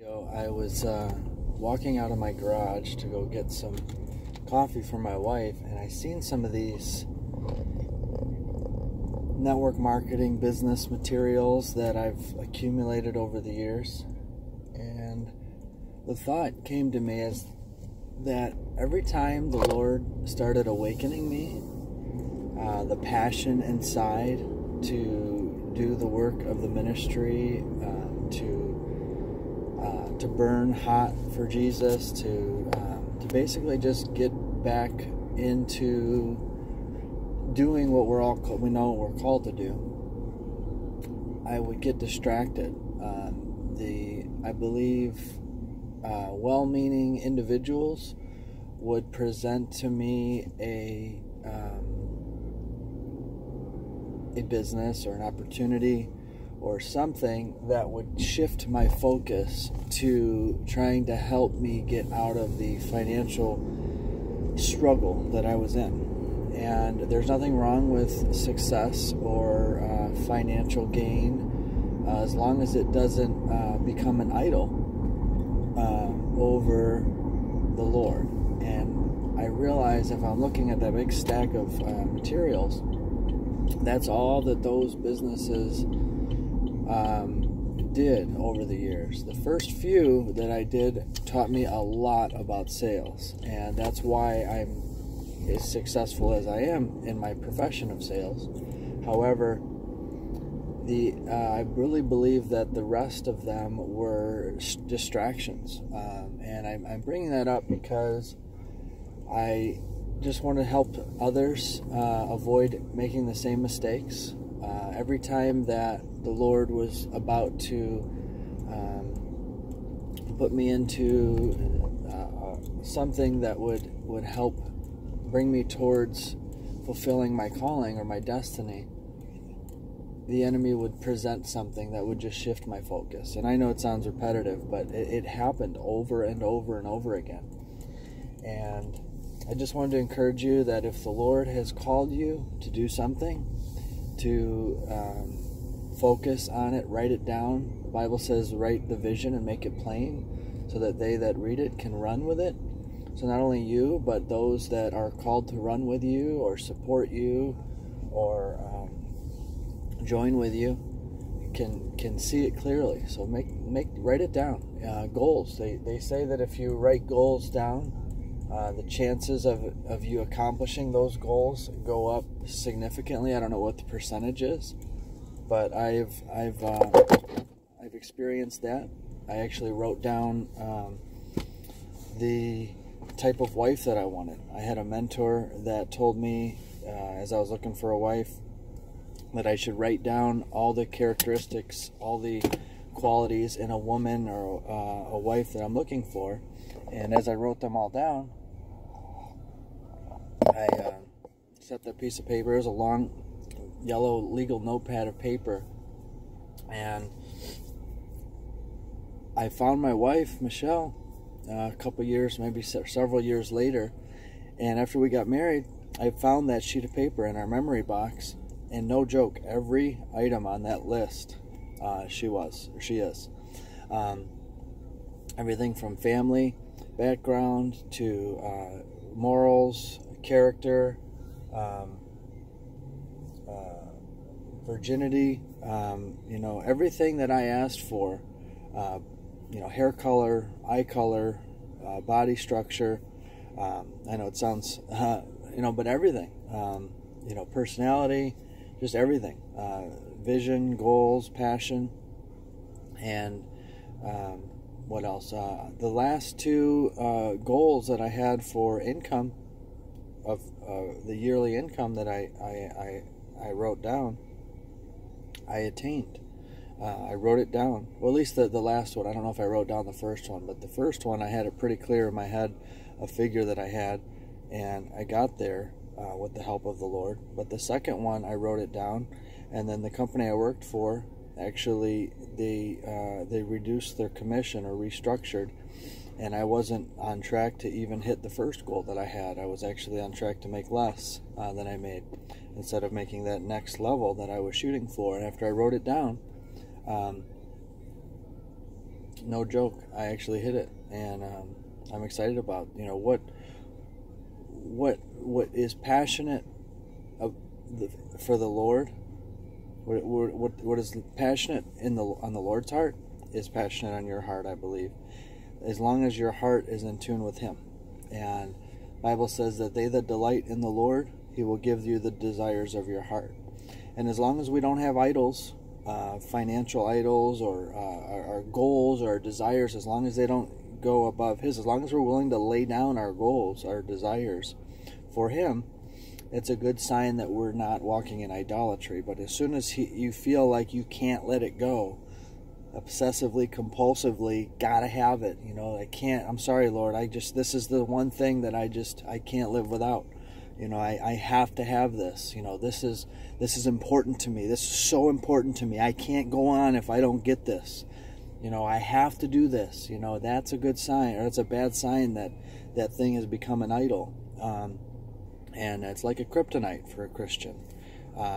I was walking out of my garage to go get some coffee for my wife, and I seen some of these network marketing business materials that I've accumulated over the years. And the thought came to me is that every time the Lord started awakening me, the passion inside to do the work of the ministry, to burn hot for Jesus, to basically just get back into doing what we know we're called to do, I would get distracted. I believe well-meaning individuals would present to me a business or an opportunity or something that would shift my focus to trying to help me get out of the financial struggle that I was in. And there's nothing wrong with success or financial gain as long as it doesn't become an idol over the Lord. And I realize if I'm looking at that big stack of materials, that's all that those businesses did over the years. The first few that I did taught me a lot about sales, and that's why I'm as successful as I am in my profession of sales. However, I really believe that the rest of them were distractions, and I'm bringing that up because I just want to help others avoid making the same mistakes. Every time that the Lord was about to put me into something that would help bring me towards fulfilling my calling or my destiny, the enemy would present something that would just shift my focus. And I know it sounds repetitive, but it happened over and over and over again. And I just wanted to encourage you that if the Lord has called you to do something, to focus on it, write it down. The Bible says write the vision and make it plain so that they that read it can run with it. So not only you, but those that are called to run with you or support you or join with you can see it clearly. So write it down. Goals. They say that if you write goals down, the chances of you accomplishing those goals go up significantly. I don't know what the percentage is, but I've experienced that. I actually wrote down the type of wife that I wanted. I had a mentor that told me as I was looking for a wife that I should write down all the characteristics, all the qualities in a woman or a wife that I'm looking for. And as I wrote them all down, I set that piece of paper. It was a long yellow legal notepad of paper, and I found my wife, Michelle, a couple years, maybe several years later. And after we got married, I found that sheet of paper in our memory box, and no joke, every item on that list, she is. Everything from family background to morals, character, virginity, everything that I asked for, hair color, eye color, body structure. I know it sounds, but everything, personality, just everything, vision, goals, passion, and what else? The last two goals that I had for income, of the yearly income that I wrote down, I attained. I wrote it down. Well, at least the last one. I don't know if I wrote down the first one, but the first one I had it pretty clear in my head, a figure that I had, and I got there with the help of the Lord. But the second one, I wrote it down, and then the company I worked for, actually, they reduced their commission or restructured, and I wasn't on track to even hit the first goal that I had. I was actually on track to make less than I made, instead of making that next level that I was shooting for. And after I wrote it down, no joke, I actually hit it, and I'm excited about, what is passionate for the Lord. What is passionate on the Lord's heart is passionate on your heart, I believe. As long as your heart is in tune with Him. And the Bible says that they that delight in the Lord, He will give you the desires of your heart. And as long as we don't have idols, financial idols, or our goals or our desires, as long as they don't go above His, as long as we're willing to lay down our goals, our desires for Him, it's a good sign that we're not walking in idolatry. But as soon as you feel like you can't let it go, obsessively, compulsively, gotta have it, I can't, I'm sorry, Lord, this is the one thing that I can't live without. I have to have this. This is important to me. This is so important to me. I can't go on if I don't get this. I have to do this. That's a good sign, or it's a bad sign that thing has become an idol. And it's like a kryptonite for a Christian.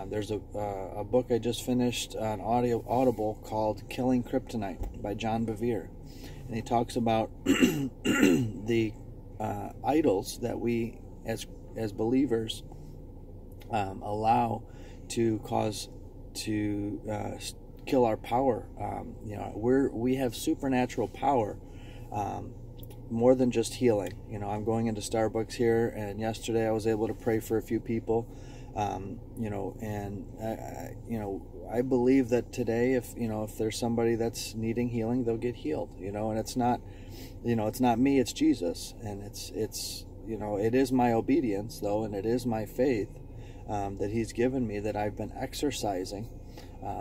There's a book I just finished on Audible called Killing Kryptonite by John Bevere. And he talks about the idols that we as believers allow to cause to kill our power. We have supernatural power, more than just healing. I'm going into Starbucks here, and yesterday I was able to pray for a few people. And I believe that today, if there's somebody that's needing healing, they'll get healed. And it's not me, it's Jesus, and it is my obedience though, and it is my faith that He's given me, that I've been exercising.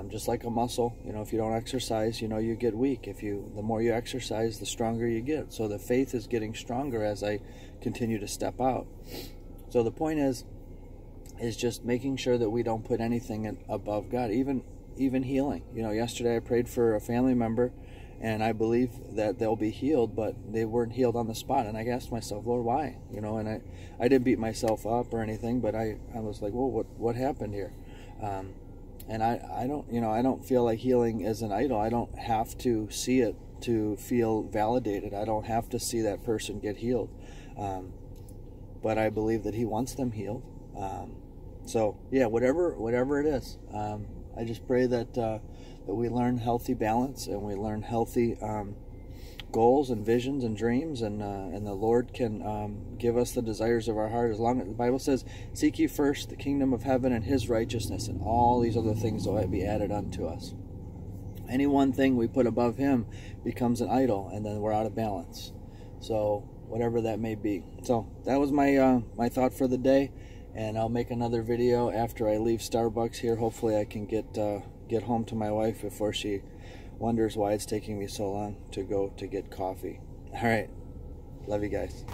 Just like a muscle, if you don't exercise, you get weak. The more you exercise, the stronger you get. So the faith is getting stronger as I continue to step out. So the point is just making sure that we don't put anything above God, even healing. Yesterday I prayed for a family member, and I believe that they'll be healed, but they weren't healed on the spot. And I asked myself, Lord, why? And I didn't beat myself up or anything, but I was like, well, what happened here? And I don't feel like healing is an idol. I don't have to see it to feel validated. I don't have to see that person get healed. But I believe that He wants them healed. So yeah, whatever it is, I just pray that we learn healthy balance, and we learn healthy goals and visions and dreams, and the Lord can give us the desires of our heart. As long as the Bible says, "Seek ye first the kingdom of heaven and His righteousness, and all these other things will be added unto us." Any one thing we put above Him becomes an idol, and then we're out of balance. So whatever that may be. So that was my my thought for the day, and I'll make another video after I leave Starbucks here. Hopefully I can get home to my wife before she wonders why it's taking me so long to go to get coffee. All right. Love you guys.